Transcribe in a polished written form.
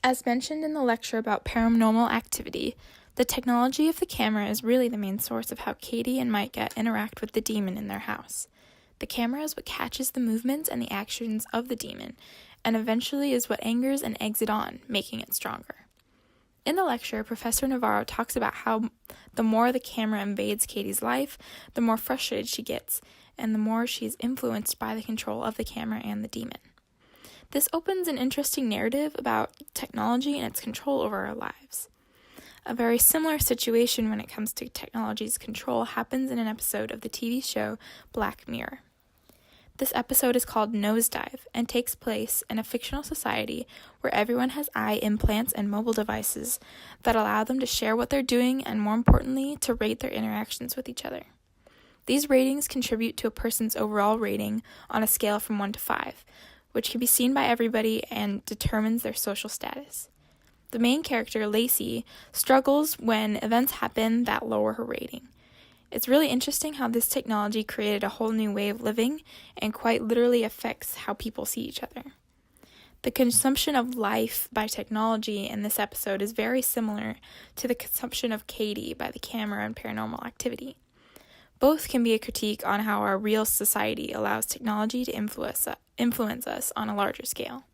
As mentioned in the lecture about paranormal activity, the technology of the camera is really the main source of how Katie and Micah interact with the demon in their house. The camera is what catches the movements and the actions of the demon, and eventually is what angers and eggs it on, making it stronger. In the lecture, Professor Navarro talks about how the more the camera invades Katie's life, the more frustrated she gets, and the more she is influenced by the control of the camera and the demon. This opens an interesting narrative about technology and its control over our lives. A very similar situation when it comes to technology's control happens in an episode of the TV show Black Mirror. This episode is called Nosedive and takes place in a fictional society where everyone has eye implants and mobile devices that allow them to share what they're doing and, more importantly, to rate their interactions with each other. These ratings contribute to a person's overall rating on a scale from 1 to 5, which can be seen by everybody and determines their social status. The main character, Lacey, struggles when events happen that lower her rating. It's really interesting how this technology created a whole new way of living and quite literally affects how people see each other. The consumption of life by technology in this episode is very similar to the consumption of Katie by the camera and paranormal activity. Both can be a critique on how our real society allows technology to influence us on a larger scale.